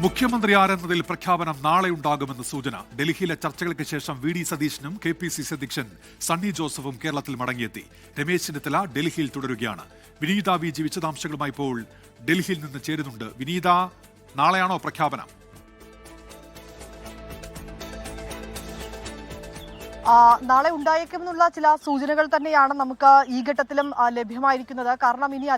മുഖ്യമന്ത്രി ആരെന്നതിൽ പ്രഖ്യാപനം നാളെ ഉണ്ടാകുമെന്ന് സൂചന. ഡൽഹിയിലെ ചർച്ചകൾക്ക് ശേഷം വി ഡി സതീശനും KPCC അധ്യക്ഷൻ സണ്ണി ജോസഫും കേരളത്തിൽ മടങ്ങിയെത്തി. രമേശ് ചെന്നിത്തല ഡൽഹിയിൽ തുടരുകയാണ്. വിനീത VG വിശദാംശങ്ങളുമായി ഇപ്പോൾ ഡൽഹിയിൽ നിന്ന് ചേരുന്നുണ്ട്. വിനീത, നാളെയാണോ പ്രഖ്യാപനം? നാളെ ഉണ്ടായേക്കുമെന്നുള്ള ചില സൂചനകൾ തന്നെയാണ് നമുക്ക് ഈ ഘട്ടത്തിലും ലഭ്യമായിരിക്കുന്നത്. കാരണം ഇനി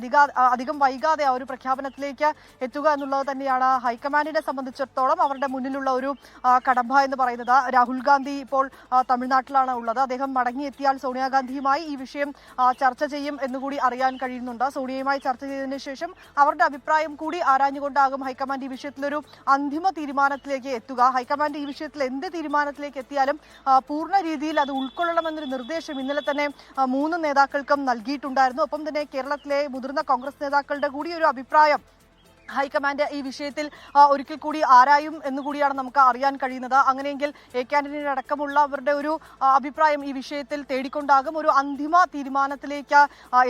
അധികം വൈകാതെ ആ ഒരു പ്രഖ്യാപനത്തിലേക്ക് എത്തുക എന്നുള്ളത് തന്നെയാണ് ഹൈക്കമാൻഡിനെ സംബന്ധിച്ചിടത്തോളം അവരുടെ മുന്നിലുള്ള ഒരു കടമ്പ എന്ന് പറയുന്നത്. രാഹുൽ ഗാന്ധി ഇപ്പോൾ തമിഴ്നാട്ടിലാണ് ഉള്ളത്. അദ്ദേഹം മടങ്ങിയെത്തിയാൽ സോണിയാഗാന്ധിയുമായി ഈ വിഷയം ചർച്ച ചെയ്യും എന്നുകൂടി അറിയാൻ കഴിയുന്നുണ്ട്. സോണിയയുമായി ചർച്ച ചെയ്തതിനു ശേഷം അവരുടെ അഭിപ്രായം കൂടി ആരാഞ്ഞുകൊണ്ടാകും ഹൈക്കമാൻഡ് ഈ വിഷയത്തിലൊരു അന്തിമ തീരുമാനത്തിലേക്ക് എത്തുക. ഹൈക്കമാൻഡ് ഈ വിഷയത്തിൽ എന്ത് തീരുമാനത്തിലേക്ക് എത്തിയാലും പൂർണ്ണ രീതിയിൽ അത് ഉൾക്കൊള്ളണമെന്നൊരു നിർദ്ദേശം ഇന്നലെ തന്നെ 3 നേതാക്കൾക്കും നൽകിയിട്ടുണ്ടായിരുന്നു. ഒപ്പം തന്നെ കേരളത്തിലെ മുതിർന്ന കോൺഗ്രസ് നേതാക്കളുടെ കൂടി ഒരു അഭിപ്രായം ഹൈക്കമാൻഡ് ഈ വിഷയത്തിൽ ഒരിക്കൽ കൂടി ആരായും എന്നുകൂടിയാണ് നമുക്ക് അറിയാൻ കഴിയുന്നത്. അങ്ങനെയെങ്കിൽ AK ആന്റണി അടക്കമുള്ളവരുടെ ഒരു അഭിപ്രായം ഈ വിഷയത്തിൽ തേടിക്കൊണ്ടാകും ഒരു അന്തിമ തീരുമാനത്തിലേക്ക്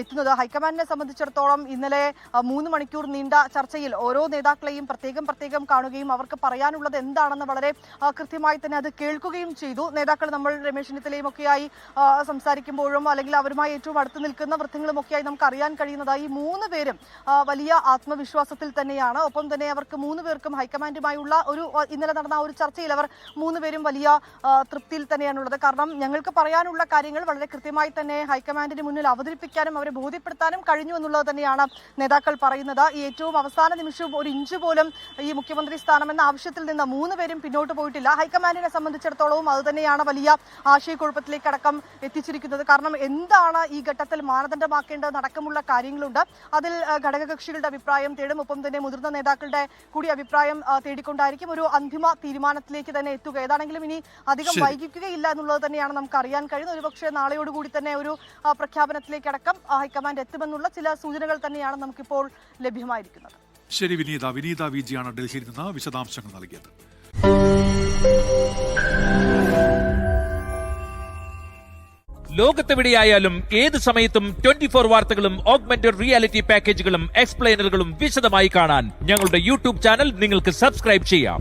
എത്തുന്നത്. ഹൈക്കമാൻഡിനെ സംബന്ധിച്ചിടത്തോളം ഇന്നലെ 3 മണിക്കൂർ നീണ്ട ചർച്ചയിൽ ഓരോ നേതാക്കളെയും പ്രത്യേകം കാണുകയും അവർക്ക് പറയാനുള്ളത് എന്താണെന്ന് വളരെ കൃത്യമായി തന്നെ അത് കേൾക്കുകയും ചെയ്തു. നേതാക്കൾ നമ്മൾ രമേശ് ചെന്നിത്തലയും ഒക്കെയായി സംസാരിക്കുമ്പോഴും അല്ലെങ്കിൽ അവരുമായി ഏറ്റവും അടുത്ത് നിൽക്കുന്ന വൃത്തങ്ങളും ഒക്കെയായി നമുക്ക് അറിയാൻ കഴിയുന്നത് ഈ 3 പേരും വലിയ ആത്മവിശ്വാസത്തിൽ തന്നെയാണ്. ഒപ്പം തന്നെ അവർക്ക് 3 പേർക്കും ഹൈക്കമാൻഡുമായുള്ള ഒരു ഇന്നലെ നടന്ന ഒരു ചർച്ചയിൽ അവർ 3 പേരും വലിയ തൃപ്തിയിൽ തന്നെയാണുള്ളത്. കാരണം ഞങ്ങൾക്ക് പറയാനുള്ള കാര്യങ്ങൾ വളരെ കൃത്യമായി തന്നെ ഹൈക്കമാൻഡിന് മുന്നിൽ അവതരിപ്പിക്കാനും അവരെ ബോധ്യപ്പെടുത്താനും കഴിഞ്ഞു എന്നുള്ളത് തന്നെയാണ് നേതാക്കൾ പറയുന്നത്. ഈ ഏറ്റവും അവസാന നിമിഷവും ഒരു ഇഞ്ച് പോലും ഈ മുഖ്യമന്ത്രി സ്ഥാനം എന്ന ആവശ്യത്തിൽ നിന്ന് 3 പേരും പിന്നോട്ട് പോയിട്ടില്ല. ഹൈക്കമാൻഡിനെ സംബന്ധിച്ചിടത്തോളവും അത് തന്നെയാണ് വലിയ ആശയക്കുഴപ്പത്തിലേക്ക് അടക്കം എത്തിച്ചിരിക്കുന്നത്. കാരണം എന്താണ് ഈ ഘട്ടത്തിൽ മാനദണ്ഡമാക്കേണ്ടത് അടക്കമുള്ള കാര്യങ്ങളുണ്ട്. അതിൽ ഘടകകക്ഷികളുടെ അഭിപ്രായം തേടും. ഒപ്പം തന്നെ മുതിർന്ന നേതാക്കളുടെ കൂടി അഭിപ്രായം തേടിക്കൊണ്ടായിരിക്കും ഒരു അന്തിമ തീരുമാനത്തിലേക്ക് തന്നെ എത്തുക. ഏതാണെങ്കിലും ഇനി അധികം വൈകിക്കുകയില്ല എന്നുള്ളത് തന്നെയാണ് നമുക്ക് അറിയാൻ കഴിയുന്നത്. ഒരുപക്ഷെ നാളെയോടുകൂടി തന്നെ ഒരു പ്രഖ്യാപനത്തിലേക്ക് അടക്കം ഹൈക്കമാൻഡ് എത്തുമെന്നുള്ള ചില സൂചനകൾ തന്നെയാണ് നമുക്കിപ്പോൾ ലഭ്യമായിരിക്കുന്നത്. ശരി വിനീത VG ആണ് ഡൽഹിയിൽ നിന്ന് വിശദാംശങ്ങൾ നൽകിയത്. ലോകത്തെവിടെയായാലും ഏത് സമയത്തും 24 വാർത്തകളും ഓഗ്മെന്റഡ് റിയാലിറ്റി പാക്കേജുകളും എക്സ്പ്ലെയിനറുകളും വിശദമായി കാണാൻ ഞങ്ങളുടെ YouTube ചാനൽ നിങ്ങൾക്ക് സബ്സ്ക്രൈബ് ചെയ്യാം.